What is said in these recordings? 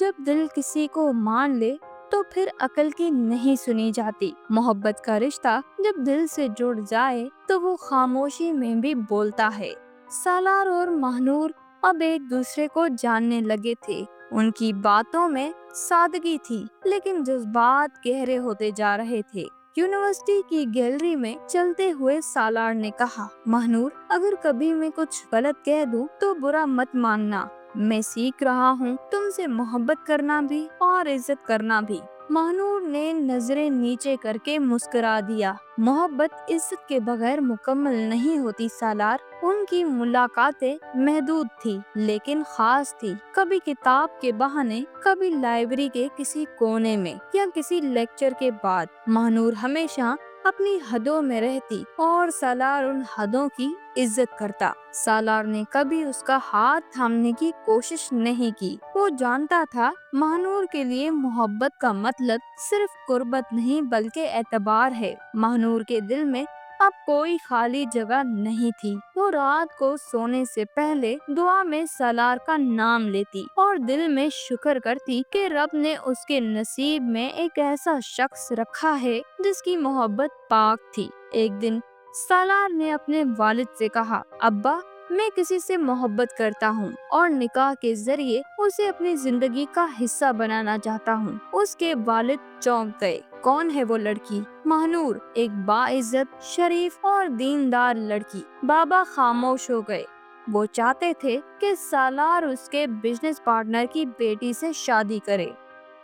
जब दिल किसी को मान ले तो फिर अकल की नहीं सुनी जाती। मोहब्बत का रिश्ता जब दिल से जुड़ जाए तो वो खामोशी में भी बोलता है। सालार और महानूर अब एक दूसरे को जानने लगे थे। उनकी बातों में सादगी थी, लेकिन जज्बात गहरे होते जा रहे थे। यूनिवर्सिटी की गैलरी में चलते हुए सालार ने कहा, महानूर, अगर कभी मैं कुछ गलत कह दूं तो बुरा मत मानना। मैं सीख रहा हूँ तुमसे मोहब्बत करना भी और इज्जत करना भी। महानूर ने नजरें नीचे करके मुस्कुरा दिया। मोहब्बत इज्जत के बगैर मुकम्मल नहीं होती सालार। उनकी मुलाकातें महदूद थी लेकिन खास थी। कभी किताब के बहाने, कभी लाइब्रेरी के किसी कोने में या किसी लेक्चर के बाद। महानूर हमेशा अपनी हदों में रहती और सालार उन हदों की इज्जत करता। सालार ने कभी उसका हाथ थामने की कोशिश नहीं की। वो जानता था महानूर के लिए मोहब्बत का मतलब सिर्फ कुर्बत नहीं बल्कि एतबार है। महानूर के दिल में अब कोई खाली जगह नहीं थी। वो रात को सोने से पहले दुआ में सालार का नाम लेती और दिल में शुक्र करती कि रब ने उसके नसीब में एक ऐसा शख्स रखा है जिसकी मोहब्बत पाक थी। एक दिन सालार ने अपने वालिद से कहा, अब्बा, मैं किसी से मोहब्बत करता हूँ और निकाह के जरिए उसे अपनी जिंदगी का हिस्सा बनाना चाहता हूँ। उसके वालिद चौंक गए। कौन है वो लड़की? महानूर, एक बाइज्जत, शरीफ और दीनदार लड़की। बाबा खामोश हो गए। वो चाहते थे कि सालार उसके बिजनेस पार्टनर की बेटी से शादी करे,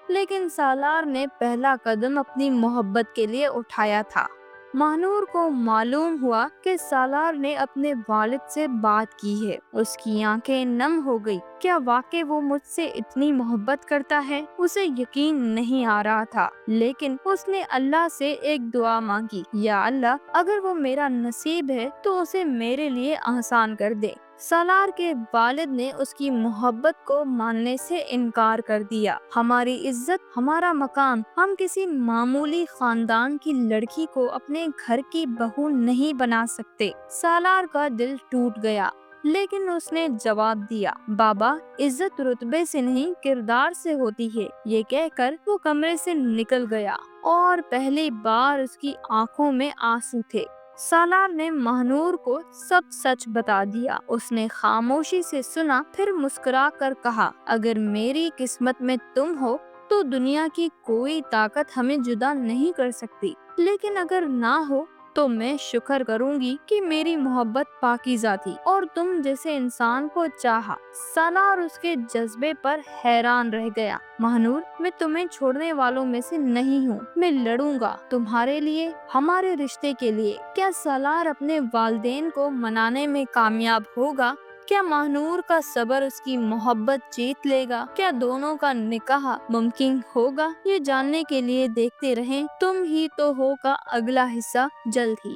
लेकिन सालार ने पहला कदम अपनी मोहब्बत के लिए उठाया था। महानूर को मालूम हुआ कि सालार ने अपने वालिद से बात की है। उसकी आंखें नम हो गई। क्या वाकई वो मुझसे इतनी मोहब्बत करता है? उसे यकीन नहीं आ रहा था, लेकिन उसने अल्लाह से एक दुआ मांगी, या अल्लाह, अगर वो मेरा नसीब है तो उसे मेरे लिए आसान कर दे। सालार के वालिद ने उसकी मोहब्बत को मानने से इनकार कर दिया। हमारी इज्जत, हमारा मकाम, हम किसी मामूली खानदान की लड़की को अपने घर की बहू नहीं बना सकते। सालार का दिल टूट गया, लेकिन उसने जवाब दिया, बाबा, इज्जत रुतबे से नहीं किरदार से होती है। ये कहकर वो कमरे से निकल गया और पहली बार उसकी आंखों में आंसू थे। सालार ने महानूर को सब सच बता दिया। उसने खामोशी से सुना, फिर मुस्कुरा कर कहा, अगर मेरी किस्मत में तुम हो तो दुनिया की कोई ताकत हमें जुदा नहीं कर सकती, लेकिन अगर ना हो तो मैं शुक्र करूंगी कि मेरी मोहब्बत पाकीज़ा थी और तुम जैसे इंसान को चाहा। सालार उसके जज्बे पर हैरान रह गया। महानूर, मैं तुम्हें छोड़ने वालों में से नहीं हूँ। मैं लड़ूंगा तुम्हारे लिए, हमारे रिश्ते के लिए। क्या सालार अपने वालिदैन को मनाने में कामयाब होगा? क्या महानूर का सब्र उसकी मोहब्बत जीत लेगा? क्या दोनों का निकाह मुमकिन होगा? ये जानने के लिए देखते रहें तुम ही तो हो का अगला हिस्सा जल्द ही।